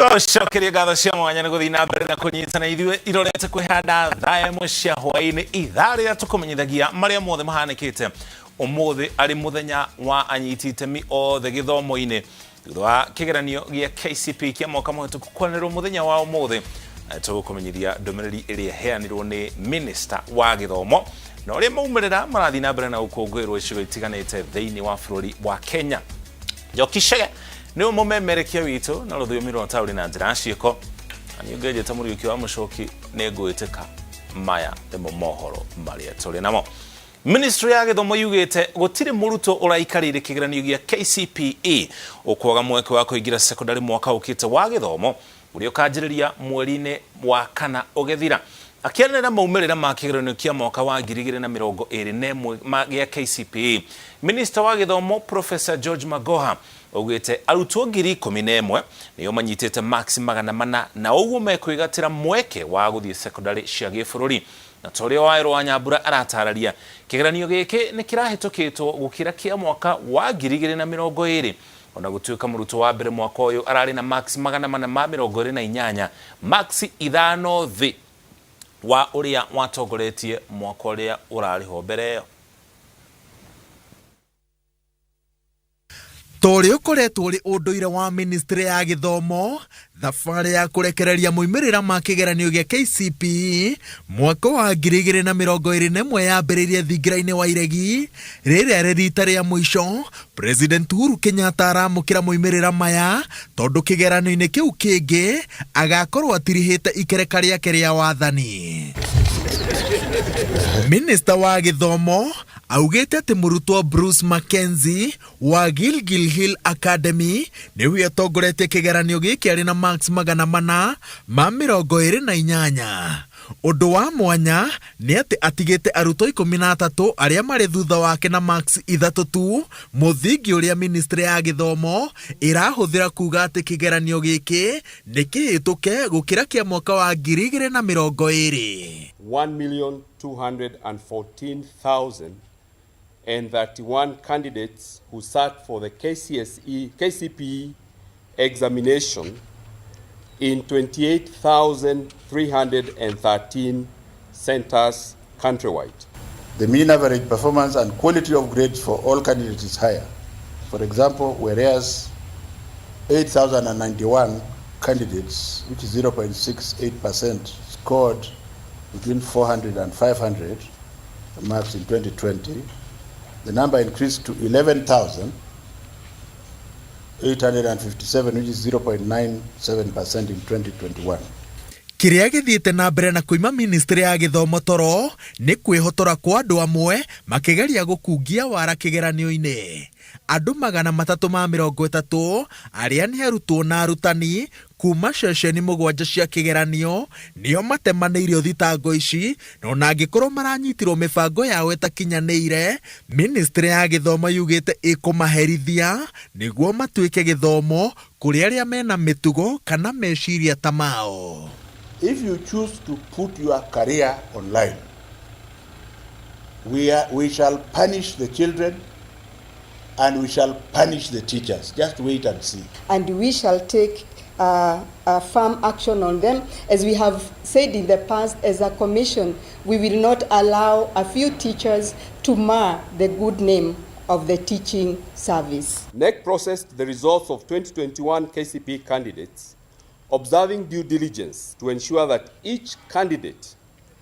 Cokeria gatho cia mwanya nĩ gũthiĩ na mbere na kũnyitana ithuĩ irorete kwĩhanda thaa ĩmwe cia hwaĩ-inĩ ithaa rĩrĩa tũkũmenyithagia marĩa mothe mahanĩkĩte ũmũthĩ arĩ mũthenya wa anyiti itemi othe gĩthomo-inĩ thutha wa kĩgeranio gĩa KCPE kĩa mwaka mũhĩtũku kwanĩrĩrwo mũthenya wa ũmũthĩ. Tũgũkũmenyithia ndũmĩrĩri ĩrĩa ĩheanirwo nĩ Minister wa Gĩthomo na ũrĩa maumĩrĩra marathiĩ na mbere na gũkũngũĩrwo icigo itiganĩte thĩinĩ wa bũrũri wa Kenya. Njoki Chege nĩ ũmũmemerekia witũ na rũthiomi rwa taũri na njĩra ciĩko. Nĩ ngĩnjĩta mũriũki wa mũcoki nĩ ngwĩtĩka maya nĩmo mohoro marĩa tũrĩ namo. Ministry ya Gĩthomo yugĩte gũtirĩ mũrutwo ũraikarĩire kĩgeranio gĩa KCPE ũkwaga mweke wa kũingĩra secondary mwaka ũkĩte wa gĩthomo ũrĩa ũkanjĩrĩria mweri-inĩ wa kana ũgethira. Akĩanĩrĩra maumĩrĩra ma kĩgeranio kĩa mwaka wa 2021 gĩa KCPE, Minister wa Gĩthomo Professor George Magoha augĩte arutwo 11,000 nĩo manyitĩte max 400 na ũguo mekwĩgatĩra mweke wa gũthiĩ secondary cia gĩbũrũri. Na torĩa Waĩrũ wa Nyambura aratararia kĩgeranio gĩkĩ nĩ kĩrahĩtũkĩtwo gũkĩra kĩa mwaka wa 2020 ona gũtuĩka mũrutwo wa mbere mwaka ũyũ ararĩ na max 428 max 5 thĩ wa ũrĩa watongoretie mwaka ũrĩa ũrarĩ ho mbere ĩyo. Torĩ ũkoretwo ũrĩ ũndũire wa Ministry ya Gĩthomo thabarĩ ya kũrekereria moimĩrĩra ma kĩgeranio gĩa KCPE mwaka wa 2021 yambĩrĩirie thingira-inĩ wa iregi rĩrĩa rĩ rita rĩa mũico. President Uhuru Kenyatta aramũkĩra moimĩrĩra maya tondũ kĩgeranio-inĩ kĩu kĩngĩ agakorwo atirihĩte ikereka rĩake rĩa wathani. Minister wa Gĩthomo augĩte atĩ mũrutwo Bruce Mackenzie wa Gilgil Hill Academy nĩwe atongoretie kĩgeranio gĩkĩ arĩ na max 428. Ũndũ wa mwanya nĩ atĩ atigĩte arutwo 13 arĩa marĩ thutha wake na max 3 tu, mũthingi ũrĩa Ministry ya Gĩthomo ĩrahũthĩra kuga atĩ kĩgeranio gĩkĩ nĩ kĩhĩtũke gũkĩra kĩa mwaka wa 2020. 1,214,031 candidates who sat for the KCPE examination in 28,313 centers countrywide. The mean average performance and quality of grades for all candidates is higher. For example, whereas 8,091 candidates, which is 0.68%, scored between 400 and 500 marks in 2020, the number increased to 11,857, which is 0.97% in 2021. Kĩrĩa gĩthiĩte na mbere na kuima Ministry ya Gĩthomo toro nĩ kwĩhotora kwa andũ amwe makĩgeria gũkungia wara kĩgeranio-inĩ. Andũ 330 arĩa nĩ arutwo na arutani kuma ceceni 7 cia kĩgeranio nĩo matemanĩirio thitango ici, na ona angĩkorwo maranyitirwo mĩbango yao ĩtakinyanĩire, Ministry ya Gĩthomo yugĩte ĩkũmaherithia nĩguo matuĩke gĩthomo kũrĩ arĩa mena mĩtugo kana meciria ta mao. If you choose to put your career online, we shall punish the children and we shall punish the teachers. Just wait and see. And we shall take a firm action on them. As we have said in the past, as a commission, we will not allow a few teachers to mar the good name of the teaching service. NEC processed the results of 2021 KCPE candidates, observing due diligence to ensure that each candidate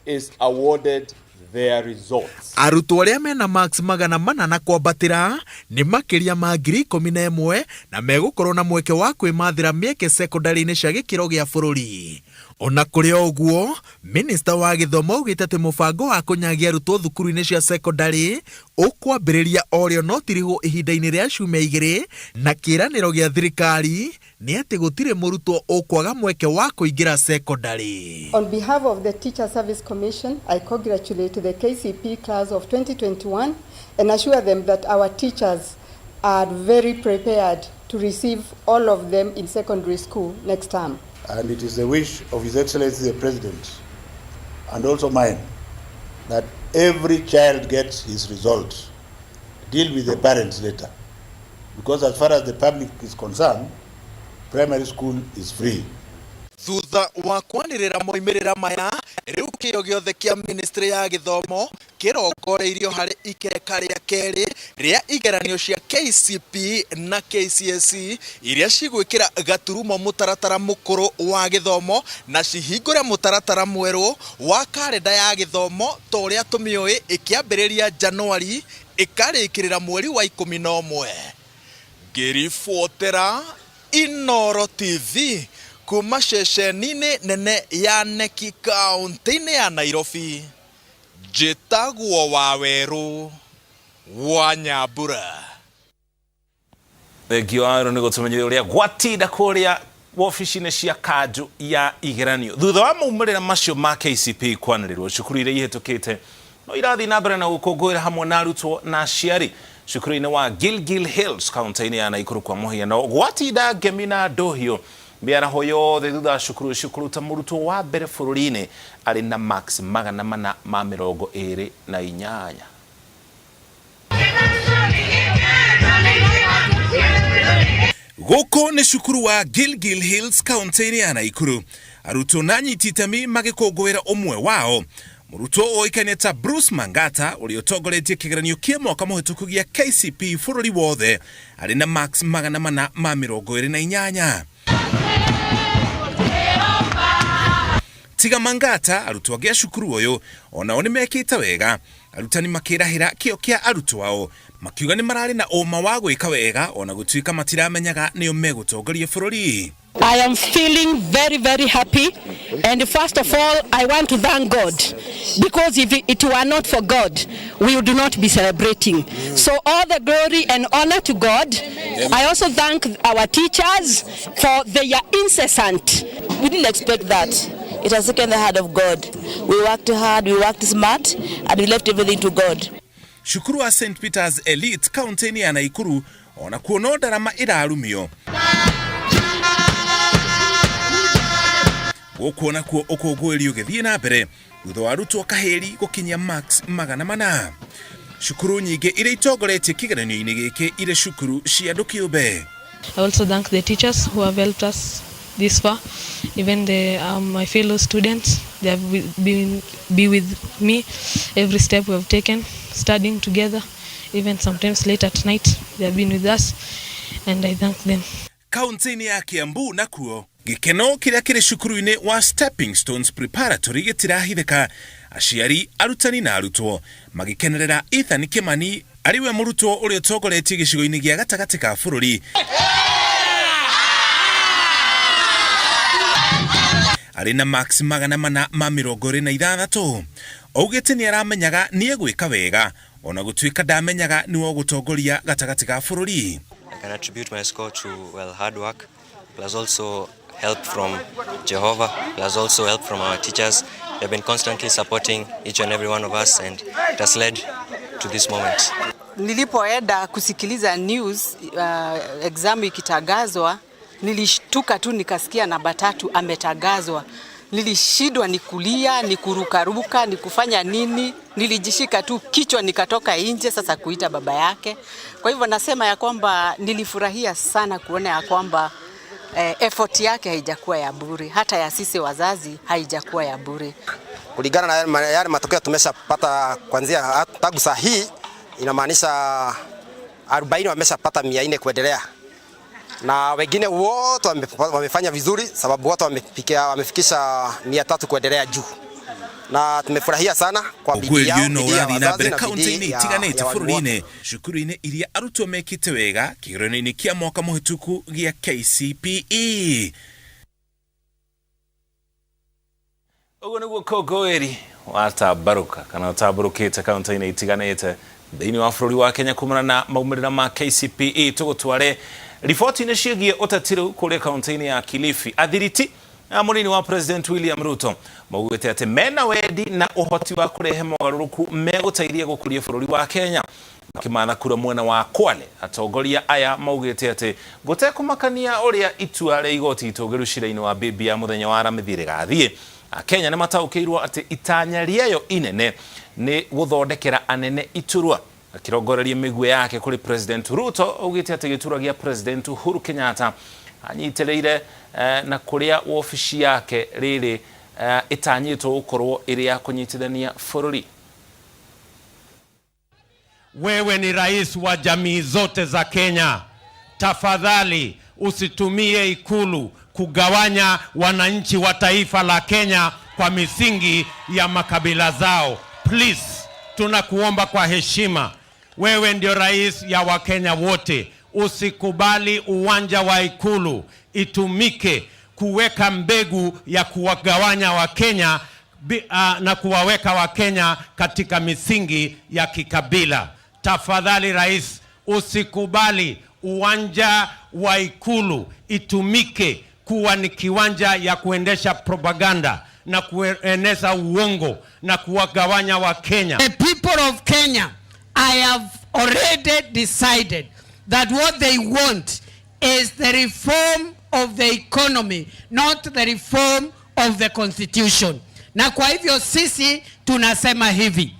is awarded their results. Arutwo arĩa mena max 400 na kwambatĩra nĩ makĩria ma 11,000 na megũkorwo na mweke wa kwĩmathĩra mĩeke secondary-inĩ cia gĩkĩro gĩa bũrũri. Ona kũrĩ ũguo, Minister wa Gĩthomo augĩte atĩ mũbango wa kũnyagia arutwo thukuru-inĩ cia secondary ũkwambĩrĩria orĩo no tirĩhwo ihinda-inĩ rĩa ciumia 2 na kĩĩranĩro gĩa thirikari nĩ atĩ gũtirĩ mũrutwo ũkwaga mweke wa kũingĩra secondary. On behalf of the Teacher Service Commission, I congratulate the KCPE class of 2021 and assure them that our teachers are very prepared to receive all of them in secondary school next term. And it is the wish of His Excellency the President and also mine that every child gets his result. Deal with the parents later. Because as far as the public is concerned, primary school is free. Thutha wa kwanirira moimirira maya riu kio giothe kia ministry ya githomo kirongoreirio hari ikereka ria keri ria igeranio cia KCPE na KCSE iria cigwikira gaturumo mutaratara mukuru wa githomo na cihingure mutaratara mweru wa kalenda ya githomo toria tumioi ikiambiriria Januari ikarikirira mweri wa 11. Ngiribotera Inooro TV kuma ceceni-inĩ nene ya Neki kaunti-inĩ ya Nairobi, njĩtagwo Waweru wa Nyambura. Thengio waro nĩ gũtũmenyithia ũrĩa gwatinda kũrĩa wobici-inĩ cia kanjũ ya igeranio thutha wa maumĩrĩra macio ma KCPE kwanĩrĩrwo cukuru iria ihĩtũkĩte no irathi na mbere na gũkũngũĩra hamwe na arutwo na aciari cukuru-inĩ wa Gilgil Hills kaunti-inĩ ya Naikuru kwa mũhiano gwatinda ngemi na ndũhiũ mĩaraho yothe thutha cukuru kũruta mũrutwo wa mbere bũrũri-inĩ arĩ na max 428. Gũkũ nĩ cukuru wa Gilgil Hills kaunti-inĩ ya Naikuru arutwo na anyiti itemi magĩkũngũĩra ũmwe wao mũrutwo ũĩkaine ta Bruce Mangata ũrĩa ũtongoretie kĩgeranio kĩa mwaka mũhĩtũku gĩa KCPE bũrũri wothe arĩ na max 428. Tiga Mangata arutwo a cukuru ũyũ onao nĩ mekĩte wega arutani makĩrahĩra kĩo kĩa arutwo ao makiuga nĩ mararĩ na ũma wa gwĩka wega ona gũtuĩka matiramenyaga nĩo megũtongoria bũrũri. I am feeling very, very happy, and first of all, I want to thank God, because if it were not for God, we would not be celebrating. So all the glory and honor to God. I also thank our teachers for their incessant. We didn't expect that. It has taken the hand of God. We worked hard, we worked smart, and we left everything to God. Shukuru wa St. Peter's Elite kaunti-inĩ ya Naikuru ona kuona ndarama irarumio. Gũkuona kuo ũkũngũĩri ũgĩthiĩ na mbere thutha wa arutwo kaheri gũkinyia max 400. Cukuru nyingĩ iria itongoretie kĩgeranio-inĩ gĩkĩ irĩ cukuru cia andũ kĩũmbe. I also thank the teachers who have helped us this far, even my fellow students. They have been with me every step we have taken, studying together, even sometimes late at night. They have been with us, and I thank them. Kaunti-inĩ ya Kiambu nakuo gĩkeno kĩrĩa kĩrĩ cukuru-inĩ wa Stepping Stones Preparatory gĩtirahithĩka aciari arutani na arutwo magĩkenerera Ethan Kimani ariwe mũrutwo ũrĩa ũtongoretie gĩcigo-inĩ gĩa gatagatĩ ka bũrũri arĩ na max 426. Augĩte nĩ aramenyaga nĩ egwĩka wega ona gũtuĩka ndamenyaga nĩ wa gũtongoria gatagatĩ ka bũrũri. I can attribute my score to hard work, plus also help from Jehovah, plus also help from our teachers. They have been constantly supporting each and every one of us, and it has led to this moment. Nilipoenda kusikiliza news exam ikitangazwa, nilishtuka tu nikasikia namba 3 ametangazwa. Nilishindwa ni kulia, ni kurukaruka, ni kufanya nini. Nilijishika tu kichwa nikatoka nje sasa kuita baba yake. Kwa hivyo nasema ya kwamba nilifurahia sana kuona ya kwamba effort yake haijakuwa ya bure, hata ya sisi wazazi haijakuwa ya bure. Kulingana na yale matokeo tumeshapata kuanzia tangu saa hii, inamaanisha 40 wameshapata 400 kuendelea. Na wengine wote wamefanya vizuri sababu wote wamefikisha 300 kuendelea juu. Na tumefurahia sana kwa bidii yao na wazazi na bidii ya bũrũri-inĩ cukuru-inĩ iria arutwo mekĩte wega kĩgeranio-inĩ kĩa mwaka mũhĩtũku gĩa KCPE. Ũguo nĩguo ũkũngũĩri watambarũka kana ũtambarũkĩte kaunti-inĩ itiganĩte thĩinĩ wa bũrũri wa Kenya kumana na maumĩrĩra ma KCPE. Tũgũtware riboti-inĩ ciĩgiĩ ũteti rĩu kũrĩa kaunti-inĩ ya Kilifi. Athiriti na mũnini wa President William Ruto maugĩte atĩ mena wendi na ũhoti wa kũrehe mogarũrũku megũteithia gũkũria bũrũri wa Kenya. Makĩmatha kura mwena wa Kwale, atongoria aya maugĩte atĩ gũtekũmakania ũrĩa itua rĩa igoti itũgĩru cira-inĩ wa BBI mũthenya wa Aramithi rĩgathiĩ. Akenya nĩ mataũkĩirwo atĩ itanya rĩayo inene nĩ gũthondekera anene iturwa akirongoreria migwe yake kuri President Ruto ugite ati gitura gia President Uhuru Kenyatta anyiteleire na kuria ofisi yake riri itanyitwo ukorwo iri ya kunyitithania bururi. Wewe ni rais wa jamii zote za Kenya. Tafadhali usitumie ikulu kugawanya wananchi wa taifa la Kenya kwa misingi ya makabila zao. Please, tunakuomba kwa heshima. Wewe ndio rais ya Wakenya wote. Usikubali uwanja wa ikulu itumike kuweka mbegu ya kuwagawanya Wakenya na kuwaweka Wakenya katika misingi ya kikabila. Tafadhali rais, usikubali uwanja wa ikulu itumike kuwa ni kiwanja ya kuendesha propaganda na kueneza uongo na kuwagawanya Wakenya. The people of Kenya, I have already decided that what they want is the reform of the economy, not the reform of the constitution. Na kwa hivyo sisi tunasema hivi,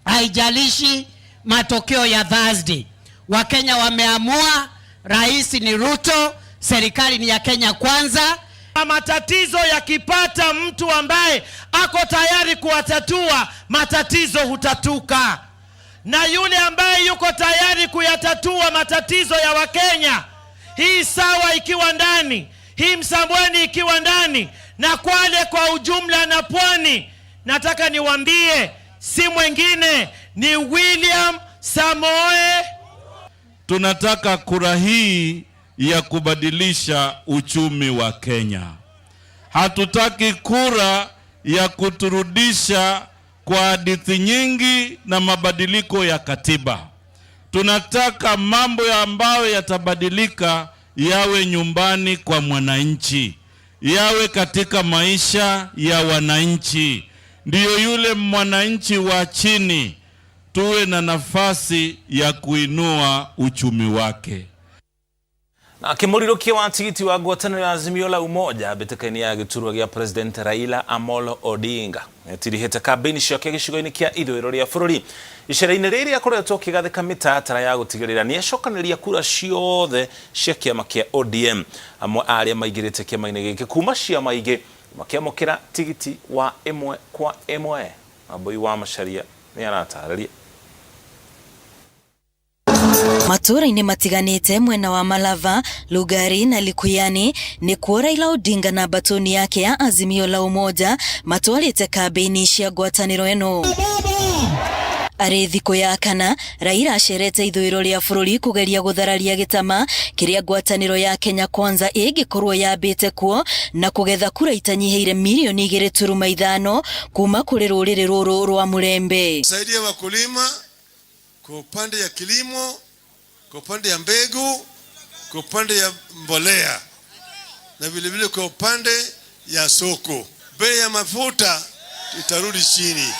haijalishi matokeo ya Thursday, Wakenya wameamua, rais ni Ruto, serikali ni ya Kenya kwanza. Matatizo yakipata mtu ambaye ako tayari kuwatatua, matatizo hutatuka. Na yule ambaye yuko tayari kuyatatua matatizo ya Wakenya, hii Sawa ikiwa ndani, hii Msambweni ikiwa ndani, na Kwale kwa ujumla na Pwani, nataka niwaambie si mwingine ni William Samoe. Tunataka kura hii ya kubadilisha uchumi wa Kenya. Hatutaki kura ya kuturudisha kwa hadithi nyingi na mabadiliko ya katiba. Tunataka mambo ambayo yatabadilika yawe nyumbani kwa mwananchi, yawe katika maisha ya wananchi. Ndiyo yule mwananchi wa chini tuwe na nafasi ya kuinua uchumi wake. Na kimurirukia wa tigiti wa ngwatanĩro ya Azimio la Umoja mbĩtĩka-inĩ ya gĩturwa gĩa President Raila Amolo Odinga nĩtirihĩte kambĩini ciake gĩcigo-inĩ kĩa ithũĩro rĩa bũrũri. Icera-inĩ rĩrĩa akoretwo akĩgathĩka mĩtaratara ya gũtigĩrĩra nĩacokanĩrĩria kura ciothe cia kĩama kĩa ODM. Amwe arĩa maingĩrĩte kĩama-inĩ gĩkĩ kuma ciama ingĩ makĩamũkĩra tigiti wa ĩmwe kwa ĩmwe. Wambui wa Macharia nĩaratarĩria. Matũra-inĩ matiganĩte mwena wa Malava, Lugari na Likuyani nĩ kuo Raila Odinga na batoni yake ya Azimio la Umoja matwarĩte kambĩini cia ngwatanĩro ĩno. Arĩ thikũ ya kana, Raila acerete ithũĩro rĩa bũrũri kũgeria gũthararia gĩtama kĩrĩa ngwatanĩro ya Kenya Kwanza ĩngĩkorwo yambĩte kuo na kũgetha kura itanyihĩire milioni 2.5 kuma kũrĩ rũrĩrĩ rũrũ rwa Mũrembe. Saidia wakulima kwa upande ya kilimo, kwa upande ya mbegu, kwa upande ya mbolea na vile vile kwa upande ya soko. Bei ya mafuta itarudi chini.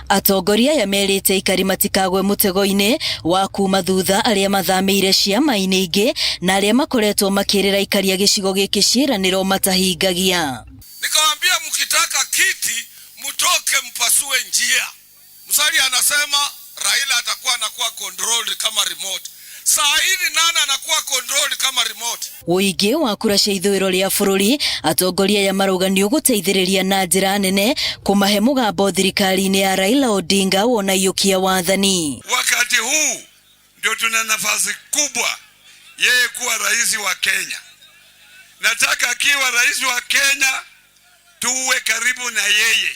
Atongoria yamerĩte ikari matikagwe mũtego-inĩ wa kuma thutha arĩa mathamĩire ciama-inĩ ingĩ na arĩa makoretwo makĩrĩra ikaria gĩcigo gĩkĩ ciĩranĩro matahingagia. Nikawaambia mkitaka kiti mtoke mpasue njia. Musalia anasema Raila atakuwa anakuwa controlled kama remote. Saa hii nani anakuwa controlled kama remote? Ũingĩ wa kura cia ithũĩro rĩa bũrũri atongoria ya marauganio gũteithĩrĩria na njĩra nene kũmahe mũgambo thirikari-inĩ ya Raila Odinga wona iyũkia wathani. Wakati huu ndio tuna nafasi kubwa yeye kuwa rais wa Kenya. Nataka akiwa rais wa Kenya tuwe karibu na yeye.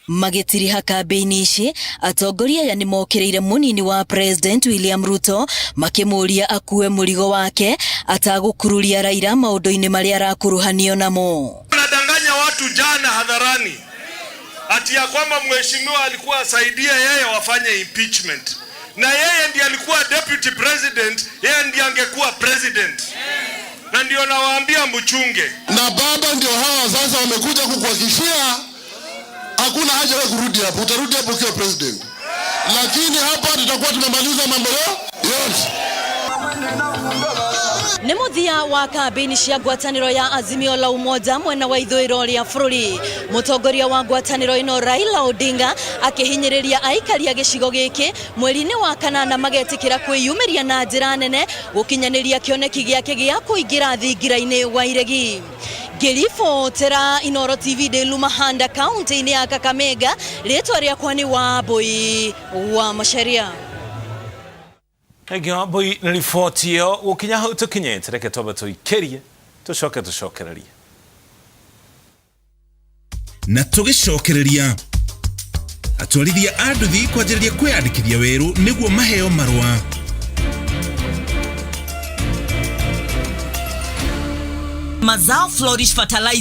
Magĩtiriha kambĩini ici atongoria ya nĩmokĩrĩire mũnini wa President William Ruto makĩmũria akue mũrigo wake atagũkururia Raila maũndũ-inĩ marĩa arakuruhanio namo. Anadanganya watu jana hadharani ati ya kwamba mheshimiwa alikuwa asaidia yeye wafanye impeachment, na yeye ndiye alikuwa deputy president, yeye ndiye angekuwa president. Na ndio nawaambia mchunge. Na baba ndio hawa sasa wamekuja kukuhakikishia hakuna haja ya kurudi hapo, utarudi hapo kwa president. Lakini hapa tutakuwa tumemaliza mambo yote. Nĩ mũthia wa kambĩini cia ngwatanĩro ya Azimio la Umoja mwena wa ithũĩro rĩa bũrũri. Mũtongoria wa ngwatanĩro ĩno Raila Odinga akĩhinyĩrĩria aikari a gĩcigo gĩkĩ mweri-inĩ wa kanana magetĩkĩra kwĩyumĩria na njĩra nene gũkinyanĩria kĩoneki gĩake gĩa kũingĩra thingira-inĩ wa iregi. Ngĩribotera Inooro TV de Lumahanda kaunti-inĩ ya Kakamega, rĩtwa rĩakwa nĩ Wambui wa Macharia. Ega boy na ripoti yo ukinya hau tukinyete reke toba tuikerie tucokereria na tugicokereria atwarithia anduthi kwanjĩrĩria kwĩyandĩkithia werũ nĩguo maheo marũa. Mazao Flourish Fertilizer